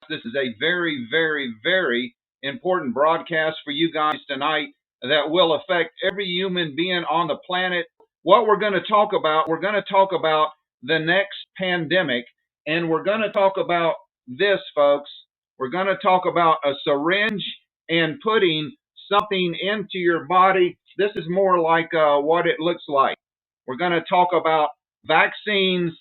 This is a very, very, very important broadcast for you guys tonight that will affect every human being on the planet. What we're going to talk about, we're going to talk about the next pandemic, and we're going to talk about this, folks. We're going to talk about a syringe and putting something into your body. This is more like what it looks like. We're going to talk about vaccines,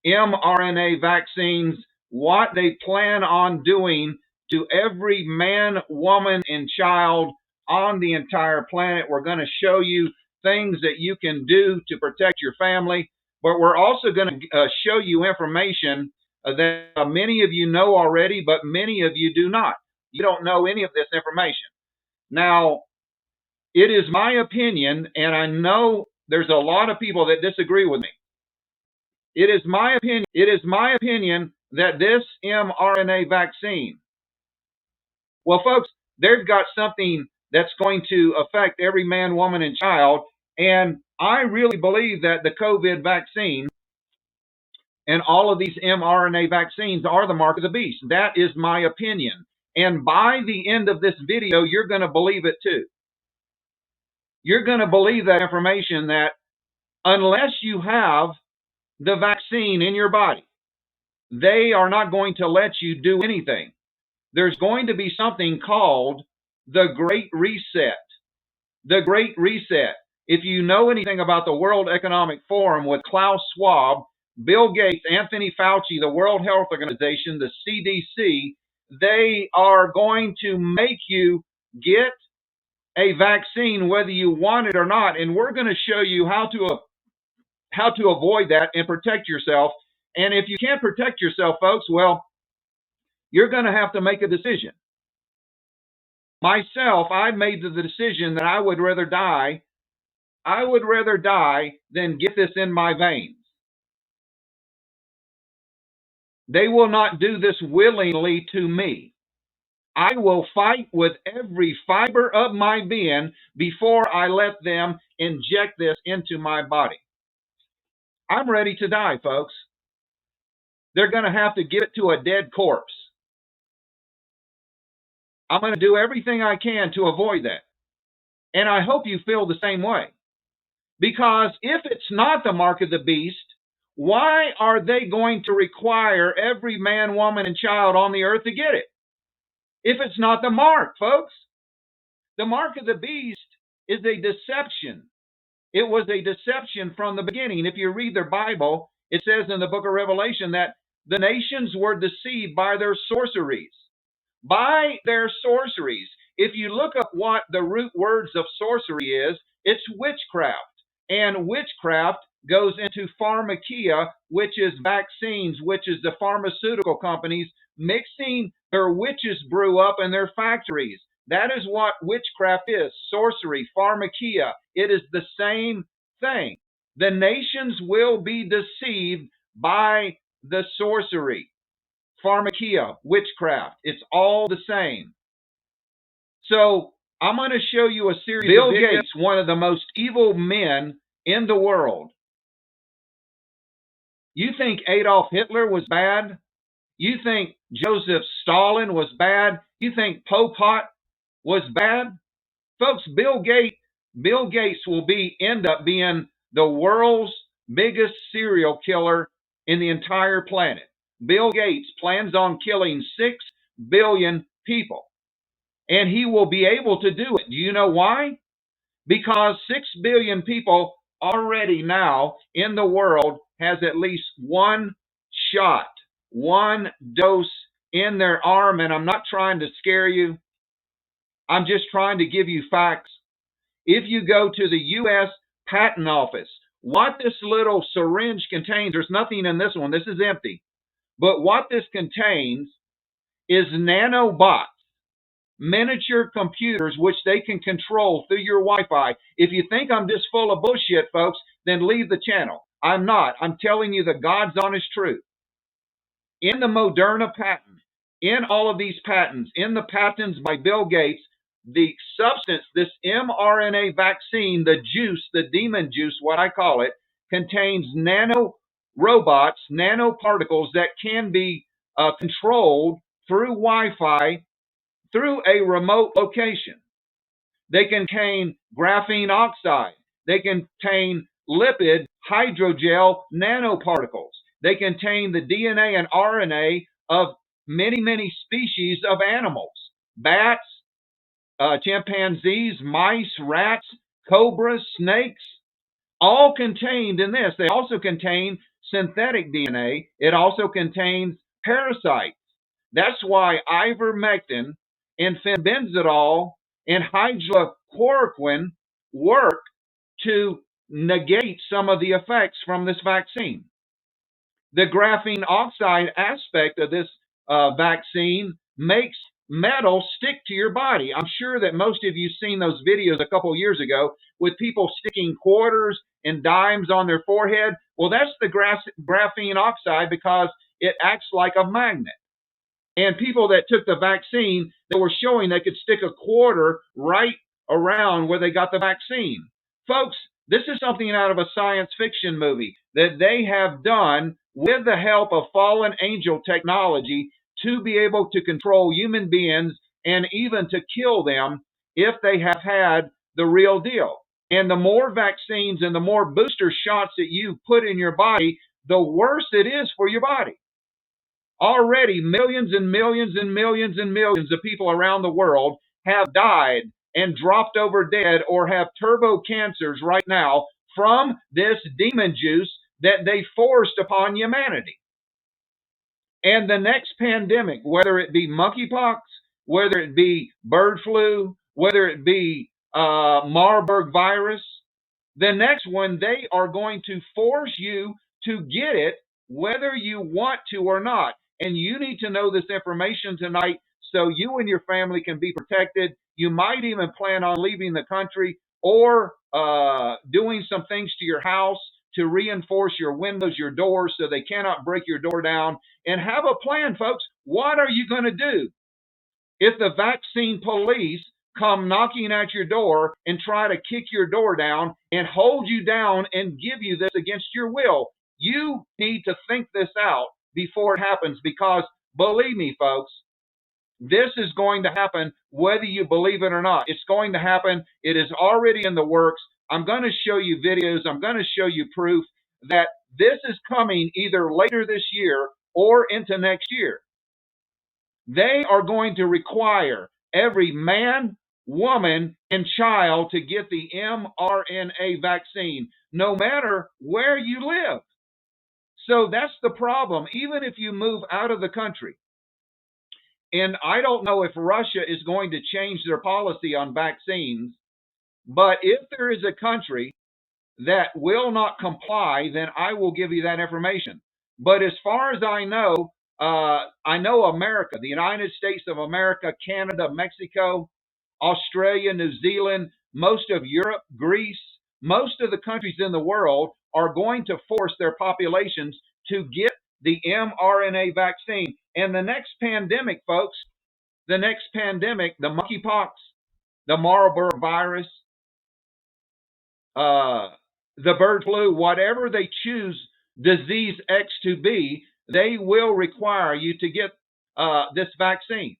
mRNA vaccines, what they plan on doing to every man, woman, and child on the entire planet. We're going to show you things that you can do to protect your family, but we're also going to show you information that many of you know already, but many of you do not. You don't know any of this information. Now, it is my opinion, and I know there's a lot of people that disagree with me. It is my opinion that this mRNA vaccine, well, folks, they've got something that's going to affect every man, woman, and child. And I really believe that the COVID vaccine and all of these mRNA vaccines are the mark of the beast. That is my opinion. And by the end of this video, you're going to believe it too. You're going to believe that information, that unless you have the vaccine in your body, they are not going to let you do anything. There's going to be something called the Great Reset. The Great Reset. If you know anything about the World Economic Forum with Klaus Schwab, Bill Gates, Anthony Fauci, the World Health Organization, the CDC, they are going to make you get a vaccine whether you want it or not. And we're going to show you how to avoid that and protect yourself. And if you can't protect yourself, folks, well, you're going to have to make a decision. Myself, I made the decision that I would rather die. I would rather die than get this in my veins. They will not do this willingly to me. I will fight with every fiber of my being before I let them inject this into my body. I'm ready to die, folks. They're going to have to give it to a dead corpse. I'm going to do everything I can to avoid that. And I hope you feel the same way. Because if it's not the mark of the beast, why are they going to require every man, woman, and child on the earth to get it? If it's not the mark, folks. The mark of the beast is a deception. It was a deception from the beginning. If you read their Bible, it says in the book of Revelation that the nations were deceived by their sorceries. By their sorceries. If you look up what the root words of sorcery is, it's witchcraft. And witchcraft goes into pharmakia, which is vaccines, which is the pharmaceutical companies mixing their witches brew up in their factories. That is what witchcraft is, sorcery, pharmakia. It is the same thing. The nations will be deceived by the sorcery, pharmakia, witchcraft. It's all the same. So I'm going to show you a series of Bill Gates, one of the most evil men in the world. You think Adolf Hitler was bad? You think Joseph Stalin was bad? You think Pol Pot was bad? Folks, Bill Gates will end up being the world's biggest serial killer in the entire planet. Bill Gates plans on killing 6 billion people. And he will be able to do it. Do you know why? Because 6 billion people already now in the world has at least one shot, one dose in their arm. And I'm not trying to scare you. I'm just trying to give you facts. If you go to the U.S. Patent Office, what this little syringe contains, there's nothing in this one. This is empty. But what this contains is nanobots. Miniature computers which they can control through your Wi-Fi. If you think I'm just full of bullshit, folks, then leave the channel. I'm not. I'm telling you the God's honest truth. In the Moderna patent, in all of these patents, in the patents by Bill Gates, the substance, this mRNA vaccine, the juice, the demon juice, what I call it, contains nano robots, nanoparticles that can be controlled through Wi-Fi through a remote location. They contain graphene oxide. They contain lipid hydrogel nanoparticles. They contain the DNA and RNA of many, many species of animals: bats, chimpanzees, mice, rats, cobras, snakes, all contained in this. They also contain synthetic DNA. It also contains parasites. That's why ivermectin and fenbendazole and hydrochloroquine work to negate some of the effects from this vaccine. The graphene oxide aspect of this vaccine makes metal stick to your body. I'm sure that most of you seen those videos a couple years ago with people sticking quarters and dimes on their forehead. Well, that's the graphene oxide, because it acts like a magnet. And people that took the vaccine, they were showing they could stick a quarter right around where they got the vaccine. Folks, this is something out of a science fiction movie that they have done with the help of fallen angel technology to be able to control human beings and even to kill them if they have had the real deal. And the more vaccines and the more booster shots that you put in your body, the worse it is for your body. Already millions and millions and millions and millions of people around the world have died and dropped over dead or have turbo cancers right now from this demon juice that they forced upon humanity. And the next pandemic, whether it be monkeypox, whether it be bird flu, whether it be Marburg virus, the next one, they are going to force you to get it whether you want to or not. And you need to know this information tonight so you and your family can be protected. You might even plan on leaving the country or doing some things to your house to reinforce your windows, your doors, so they cannot break your door down. And have a plan, folks. What are you going to do if the vaccine police come knocking at your door and try to kick your door down and hold you down and give you this against your will? You need to think this out before it happens, because believe me, folks, this is going to happen whether you believe it or not. It's going to happen. It is already in the works. I'm going to show you videos. I'm going to show you proof that this is coming either later this year or into next year. They are going to require every man, woman, and child to get the mRNA vaccine, no matter where you live. So that's the problem, even if you move out of the country. And I don't know if Russia is going to change their policy on vaccines, but if there is a country that will not comply, then I will give you that information. But as far as I know America, the United States of America, Canada, Mexico, Australia, New Zealand, most of Europe, Greece, most of the countries in the world are going to force their populations to get the mRNA vaccine. And the next pandemic, folks, the monkeypox, the Marburg virus, the bird flu, whatever they choose disease X to be, they will require you to get this vaccine.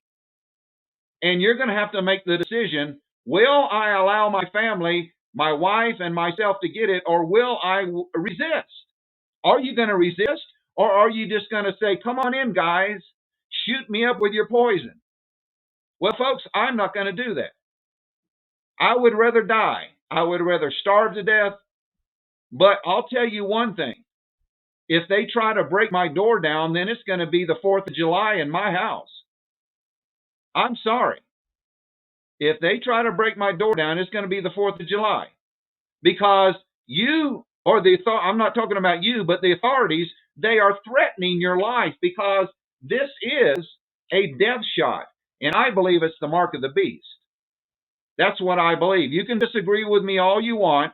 And you're going to have to make the decision, will I allow my family, my wife and myself to get it, or will I resist? Are you going to resist, or are you just going to say, come on in, guys, shoot me up with your poison? Well, folks, I'm not going to do that. I would rather die. I would rather starve to death. But I'll tell you one thing. If they try to break my door down, then it's going to be the 4th of July in my house. I'm sorry. If they try to break my door down, it's going to be the 4th of July. Because you, or I'm not talking about you, but the authorities, they are threatening your life, because this is a death shot. And I believe it's the mark of the beast. That's what I believe. You can disagree with me all you want.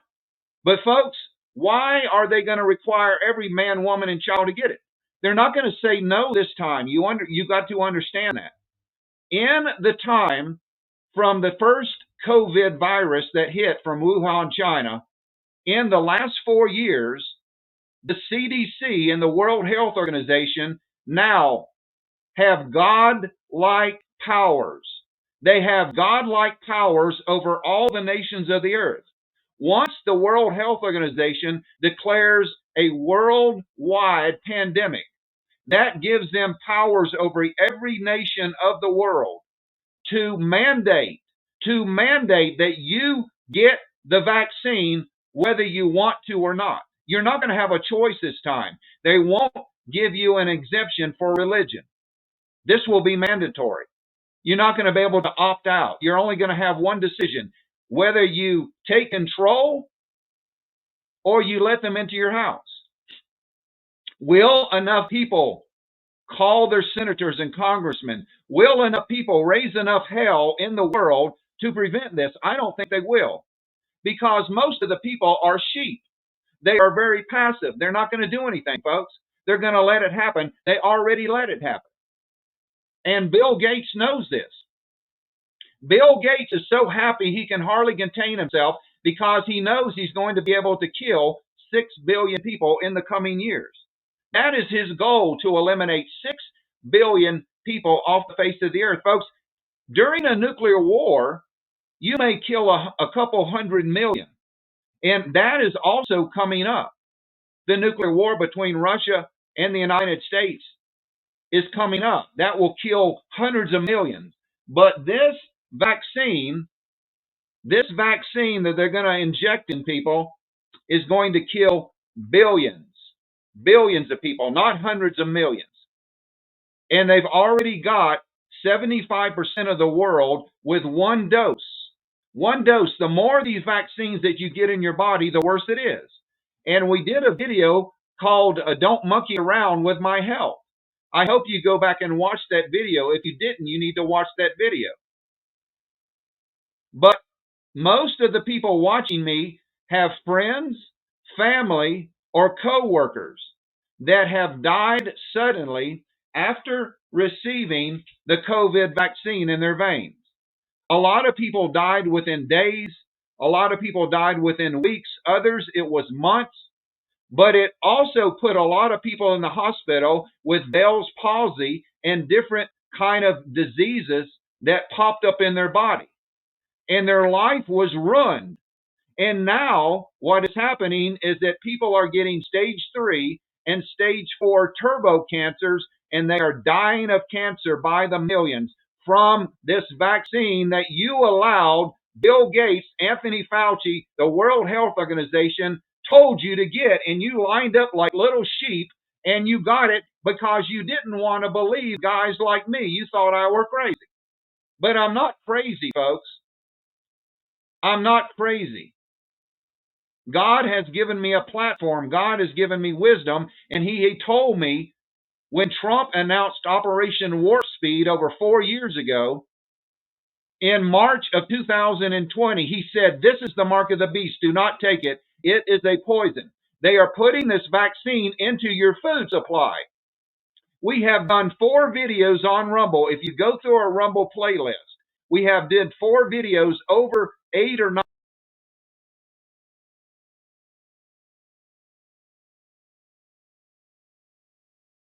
But folks, why are they going to require every man, woman, and child to get it? They're not going to say no this time. You got to understand that. In the time from the first COVID virus that hit from Wuhan, China, in the last 4 years, the CDC and the World Health Organization now have God-like powers. They have God-like powers over all the nations of the earth. Once the World Health Organization declares a worldwide pandemic, that gives them powers over every nation of the world to mandate that you get the vaccine whether you want to or not. You're not going to have a choice this time. They won't give you an exemption for religion. This will be mandatory. You're not going to be able to opt out. You're only going to have one decision, whether you take control or you let them into your house. Will enough people call their senators and congressmen? Will enough people raise enough hell in the world to prevent this? I don't think they will, because most of the people are sheep. They are very passive. They're not going to do anything, folks. They're going to let it happen. They already let it happen. And Bill Gates knows this. Bill Gates is so happy he can hardly contain himself because he knows he's going to be able to kill 6 billion people in the coming years. That is his goal, to eliminate 6 billion people off the face of the earth. Folks, during a nuclear war, you may kill a couple 100 million. And that is also coming up. The nuclear war between Russia and the United States is coming up. That will kill hundreds of millions. But this vaccine that they're going to inject in people is going to kill billions of people, not hundreds of millions. And they've already got 75% of the world with one dose. One dose. The more of these vaccines that you get in your body, the worse it is. And we did a video called Don't Monkey Around with My Health. I hope you go back and watch that video. If you didn't, you need to watch that video. But most of the people watching me have friends, family, or co-workers that have died suddenly after receiving the COVID vaccine in their veins. A lot of people died within days. A lot of people died within weeks. Others, it was months. But it also put a lot of people in the hospital with Bell's palsy and different kind of diseases that popped up in their body. And their life was ruined. And now what is happening is that people are getting stage 3 and stage 4 turbo cancers, and they are dying of cancer by the millions from this vaccine that you allowed Bill Gates, Anthony Fauci, the World Health Organization told you to get, and you lined up like little sheep and you got it because you didn't want to believe guys like me. You thought I were crazy. But I'm not crazy, folks. I'm not crazy. God has given me a platform. God has given me wisdom, and he told me when Trump announced Operation Warp Speed over 4 years ago, in March of 2020, he said, "This is the mark of the beast. Do not take it. It is a poison. They are putting this vaccine into your food supply." We have done 4 videos on Rumble. If you go through our Rumble playlist, we have did 4 videos, over 8 or 9